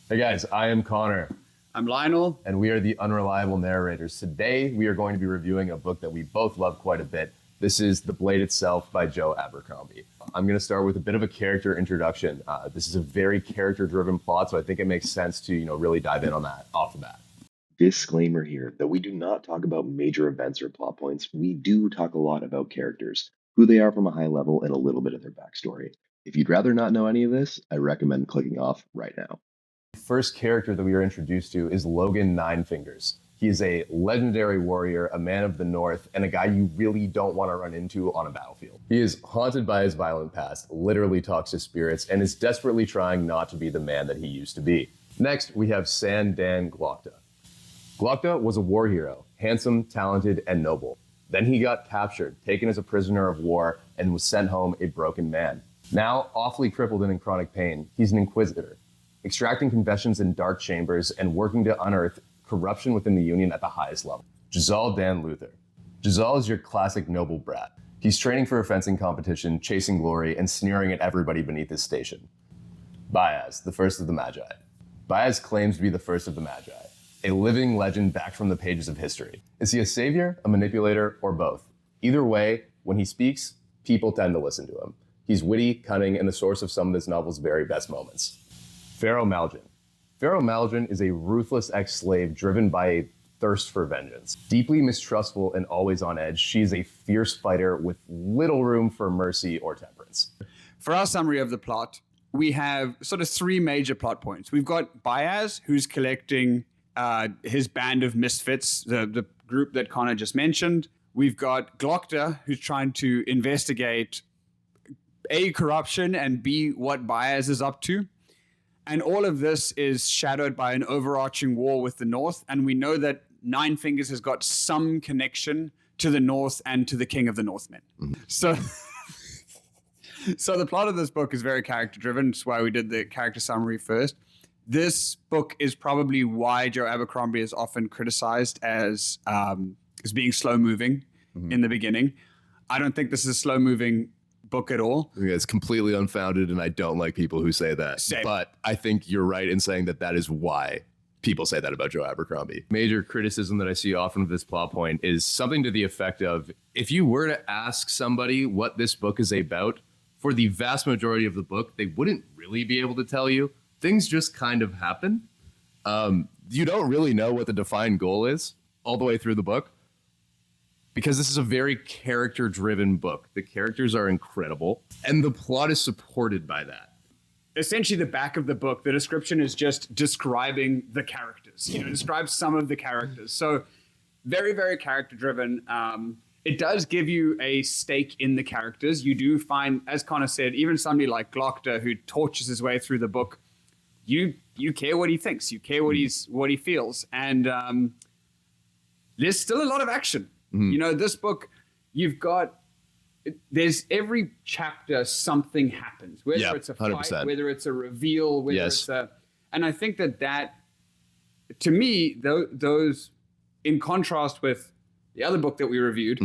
Hey guys, I am Connor. I'm Lionel. And we are the Unreliable Narrators. Today, we are going to be reviewing a book that we both love quite a bit. This is The Blade Itself by Joe Abercrombie. I'm going to start with a bit of a character introduction. This is a very character-driven plot, so I think it makes sense to, really dive in on that off the bat. Disclaimer here that we do not talk about major events or plot points. We do talk a lot about characters, who they are from a high level, and a little bit of their backstory. If you'd rather not know any of this, I recommend clicking off right now. The first character that we are introduced to is Logan Nine Fingers. He is a legendary warrior, a man of the North, and a guy you really don't want to run into on a battlefield. He is haunted by his violent past, literally talks to spirits, and is desperately trying not to be the man that he used to be. Next, we have Sandan Glokta. Glokta was a war hero, handsome, talented, and noble. Then he got captured, taken as a prisoner of war, and was sent home a broken man. Now, awfully crippled and in chronic pain, he's an inquisitor, extracting confessions in dark chambers and working to unearth corruption within the Union at the highest level. Jazal Dan Luther. Jazal is your classic noble brat. He's training for a fencing competition, chasing glory, and sneering at everybody beneath his station. Baez, the first of the Magi. Baez claims to be the first of the Magi, a living legend back from the pages of history. Is he a savior, a manipulator, or both? Either way, when he speaks, people tend to listen to him. He's witty, cunning, and the source of some of this novel's very best moments. Pharaoh Malgin. Pharaoh Malgin is a ruthless ex-slave driven by a thirst for vengeance. Deeply mistrustful and always on edge, she is a fierce fighter with little room for mercy or temperance. For our summary of the plot, we have sort of three major plot points. We've got Baez, who's collecting his band of misfits, the group that Connor just mentioned. We've got Glokta, who's trying to investigate A, corruption, and B, what Baez is up to. And all of this is shadowed by an overarching war with the North. And we know that Nine Fingers has got some connection to the North and to the King of the Northmen. Mm-hmm. So the plot of this book is very character driven. That's why we did the character summary first. This book is probably why Joe Abercrombie is often criticized as being slow moving in the beginning. I don't think this is a slow moving book at all. I think it's completely unfounded, and I don't like people who say that. Same. But I think you're right in saying that is why people say that about Joe Abercrombie. Major criticism that I see often of this plot point is something to the effect of, if you were to ask somebody what this book is about, for the vast majority of the book, they wouldn't really be able to tell you. Things just kind of happen. You don't really know what the defined goal is all the way through the book, because this is a very character-driven book. The characters are incredible, and the plot is supported by that. Essentially, the back of the book, the description is just describing the characters. Describes some of the characters. So very, very character-driven. It does give you a stake in the characters. You do find, as Connor said, even somebody like Glokta, who tortures his way through the book, you care what he thinks. You care what he feels. And there's still a lot of action. Mm-hmm. This book, there's every chapter something happens, whether it's a fight, 100%. Whether it's a reveal, whether it's and I think that to me, those, in contrast with the other book that we reviewed,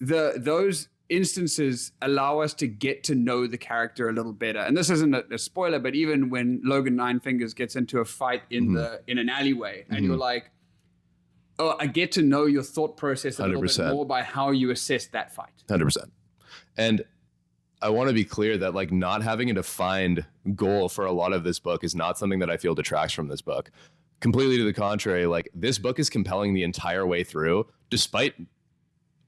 those instances allow us to get to know the character a little better. And this isn't a spoiler, but even when Logan Nine Fingers gets into a fight in an alleyway, and you're like, oh, I get to know your thought process a 100%. Little bit more by how you assess that fight. 100%. And I want to be clear that not having a defined goal for a lot of this book is not something that I feel detracts from this book. Completely to the contrary, this book is compelling the entire way through, despite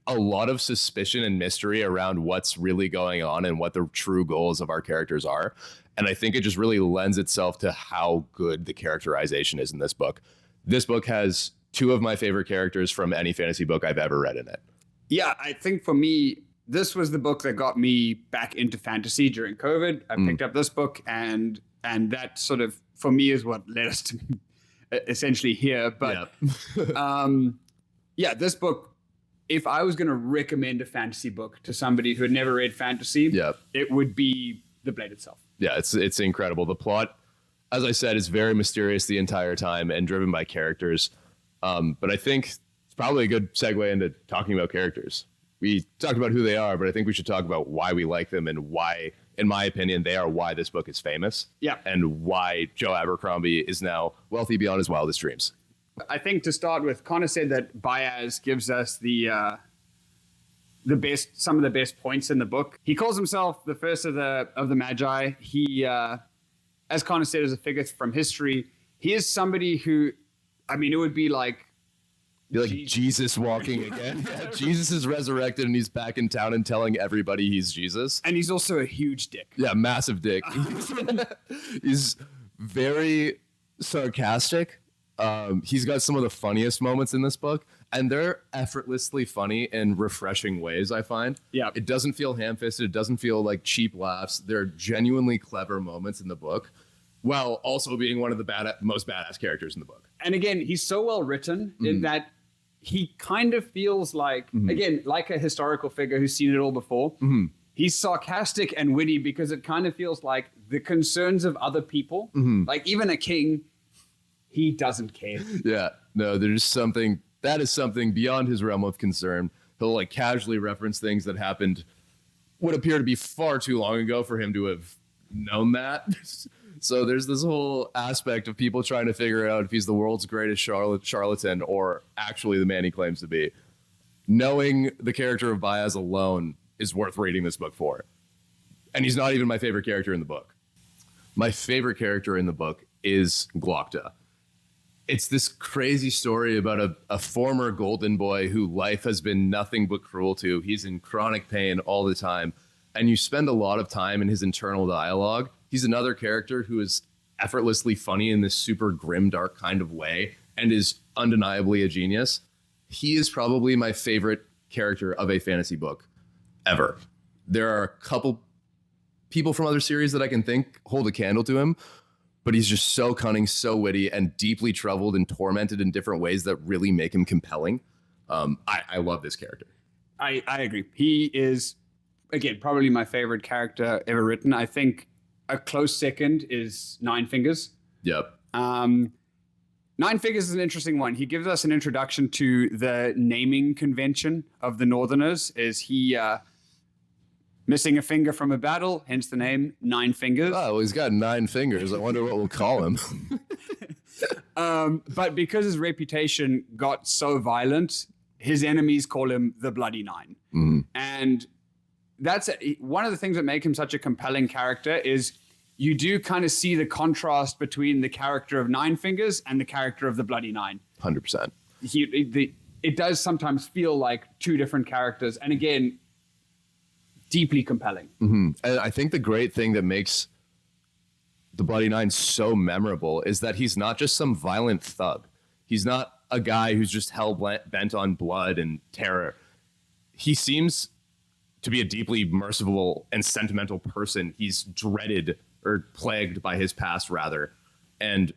a lot of suspicion and mystery around what's really going on and what the true goals of our characters are. And I think it just really lends itself to how good the characterization is in this book. This book has two of my favorite characters from any fantasy book I've ever read in it. Yeah, I think for me, this was the book that got me back into fantasy during COVID. I picked up this book, and that sort of, for me, is what led us to essentially here. But this book, if I was going to recommend a fantasy book to somebody who had never read fantasy, it would be The Blade Itself. Yeah, it's incredible. The plot, as I said, is very mysterious the entire time and driven by characters. But I think it's probably a good segue into talking about characters. We talked about who they are, but I think we should talk about why we like them and why in my opinion, they are why this book is famous. Yeah. And why Joe Abercrombie is now wealthy beyond his wildest dreams. I think to start with, Connor said that Baez gives us some of the best points in the book. He calls himself the first of the Magi. He, as Connor said, is a figure from history. He is somebody who, I mean, it would be like Jesus walking again. Yeah, Jesus is resurrected and he's back in town and telling everybody he's Jesus. And he's also a huge dick. Yeah, massive dick. He's very sarcastic. He's got some of the funniest moments in this book, and they're effortlessly funny in refreshing ways, I find. Yeah. It doesn't feel ham-fisted. It doesn't feel like cheap laughs. They're genuinely clever moments in the book, while also being one of the most badass characters in the book. And again, he's so well written in that he kind of feels like, again, like a historical figure who's seen it all before. He's sarcastic and witty because it kind of feels like the concerns of other people, like even a king, he doesn't care. Yeah, no, that is something beyond his realm of concern. He'll like casually reference things that happened, would appear to be far too long ago for him to have known that. So there's this whole aspect of people trying to figure out if he's the world's greatest charlatan or actually the man he claims to be. Knowing the character of Baez alone is worth reading this book for. And he's not even my favorite character in the book. My favorite character in the book is Glokta. It's this crazy story about a former golden boy who life has been nothing but cruel to. He's in chronic pain all the time. And you spend a lot of time in his internal dialogue. He's another character who is effortlessly funny in this super grim, dark kind of way and is undeniably a genius. He is probably my favorite character of a fantasy book ever. There are a couple people from other series that I can think hold a candle to him, but he's just so cunning, so witty, and deeply troubled and tormented in different ways that really make him compelling. I love this character. I agree. He is, again, probably my favorite character ever written. I think a close second is Nine Fingers. Yep. Nine Fingers is an interesting one. He gives us an introduction to the naming convention of the Northerners. Is he missing a finger from a battle, hence the name Nine Fingers. Oh, well, he's got 9 fingers. I wonder what we'll call him. But because his reputation got so violent, his enemies call him the Bloody Nine. And that's one of the things that make him such a compelling character is you do kind of see the contrast between the character of Nine Fingers and the character of the Bloody Nine. 100%. It does sometimes feel like two different characters. And again, deeply compelling. And I think the great thing that makes the Bloody Nine so memorable is that he's not just some violent thug. He's not a guy who's just hell-bent on blood and terror. He seems to be a deeply merciful and sentimental person. He's dreaded or plagued by his past, rather. And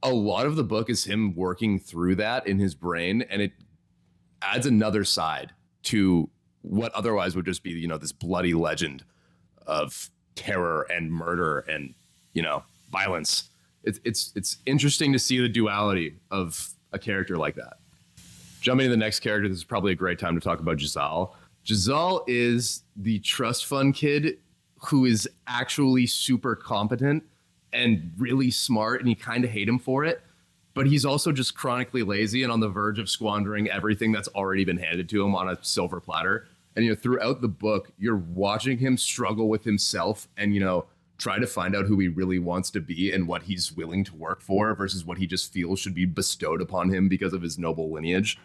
a lot of the book is him working through that in his brain, and it adds another side to what otherwise would just be, you know, this bloody legend of terror and murder and, you know, violence. It's interesting to see the duality of a character like that. Jumping to the next character, this is probably a great time to talk about Jazal. Jazal is the trust fund kid who is actually super competent and really smart, and you kind of hate him for it. But he's also just chronically lazy and on the verge of squandering everything that's already been handed to him on a silver platter. And, you know, throughout the book, you're watching him struggle with himself and, you know, try to find out who he really wants to be and what he's willing to work for versus what he just feels should be bestowed upon him because of his noble lineage.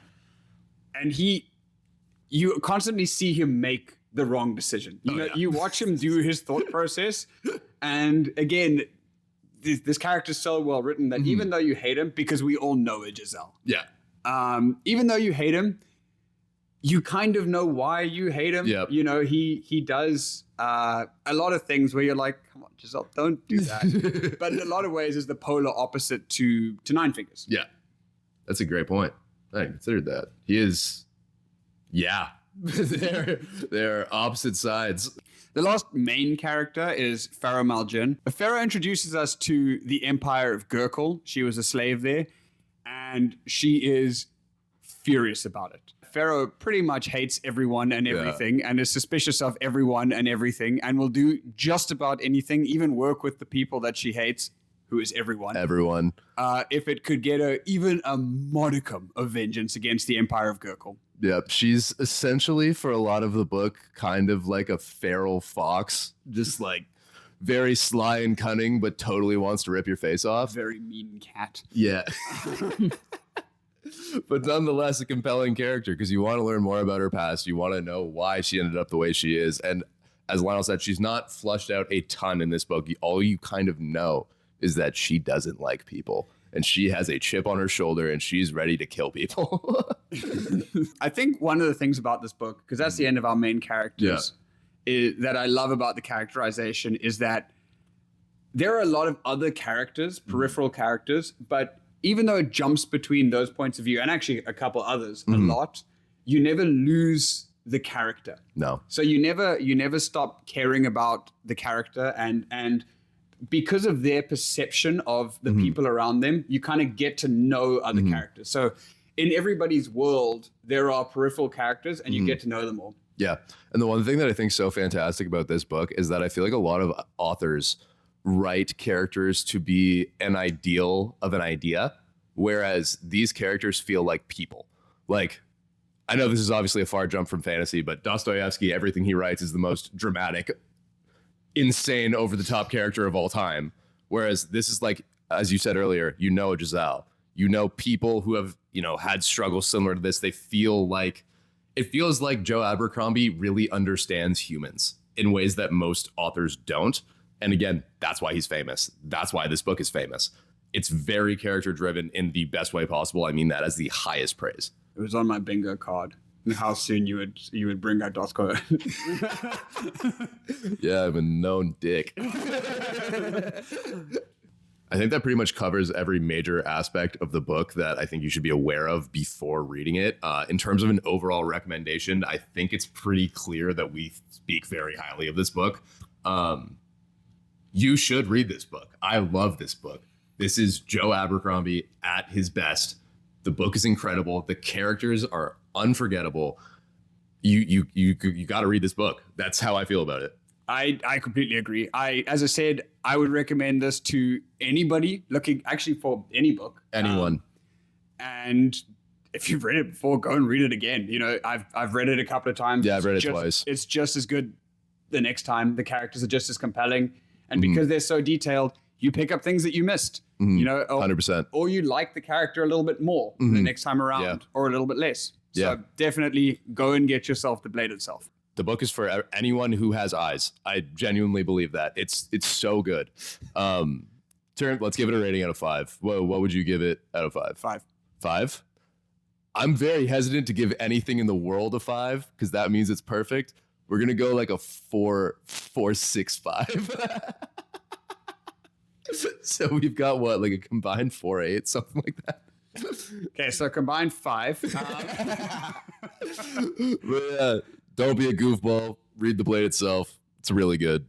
And you constantly see him make the wrong decision. You watch him do his thought process. And again, this character is so well written that even though you hate him, because we all know it, Giselle. Yeah. Even though you hate him, you kind of know why you hate him. Yep. You know, he does a lot of things where you're like, come on, Giselle, don't do that. But in a lot of ways is the polar opposite to Nine Fingers. Yeah. That's a great point. I hadn't considered that. He is, yeah. they're opposite sides. The last main character is Pharaoh Maljin. Pharaoh introduces us to the Empire of Gurkul. She was a slave there, and she is furious about it. Pharaoh pretty much hates everyone and everything and is suspicious of everyone and everything and will do just about anything, even work with the people that she hates, who is everyone. Everyone. If it could get her even a modicum of vengeance against the Empire of Gurkle. Yep. She's essentially, for a lot of the book, kind of like a feral fox, just like very sly and cunning, but totally wants to rip your face off. Very mean cat. Yeah. But nonetheless, a compelling character because you want to learn more about her past. You want to know why she ended up the way she is. And as Lionel said, she's not flushed out a ton in this book. All you kind of know is that she doesn't like people. And she has a chip on her shoulder and she's ready to kill people. I think one of the things about this book, because that's the end of our main characters, that I love about the characterization is that there are a lot of other characters, peripheral characters, but even though it jumps between those points of view and actually a couple others a lot, you never lose the character. No. So you never stop caring about the character and because of their perception of the people around them, you kind of get to know other characters. So in everybody's world, there are peripheral characters and you get to know them all. Yeah. And the one thing that I think is so fantastic about this book is that I feel like a lot of authors write characters to be an ideal of an idea, whereas these characters feel like people. Like, I know this is obviously a far jump from fantasy, but Dostoevsky, everything he writes is the most dramatic, insane, over-the-top character of all time. Whereas this is like, as you said earlier, you know Giselle. You know people who have, had struggles similar to this. They feel like, it feels like Joe Abercrombie really understands humans in ways that most authors don't. And again, that's why he's famous. That's why this book is famous. It's very character driven in the best way possible. I mean that as the highest praise. It was on my bingo card. And how soon you would bring out Dosco. Yeah, I'm a known dick. I think that pretty much covers every major aspect of the book that I think you should be aware of before reading it. In terms of an overall recommendation, I think it's pretty clear that we speak very highly of this book. You should read this book. I love this book. This is Joe Abercrombie at his best. The book is incredible. The characters are unforgettable. You got to read this book. That's how I feel about it. I completely agree. As I said, I would recommend this to anybody looking actually for any book. Anyone. And if you've read it before, go and read it again. I've read it a couple of times. Yeah, I've read it twice. It's just as good the next time. The characters are just as compelling. And because they're so detailed, you pick up things that you missed. 100%. Or you like the character a little bit more the next time around, or a little bit less. So definitely go and get yourself the blade itself. The book is for anyone who has eyes. I genuinely believe that. It's so good. Let's give it a rating out of 5. What would you give it out of 5? 5. 5? I'm very hesitant to give anything in the world a 5 because that means it's perfect. We're gonna go like a 4.65. So we've got what, like a combined 4.8, something like that. Okay, so combined 5. But, don't be a goofball. Read the blade itself. It's really good.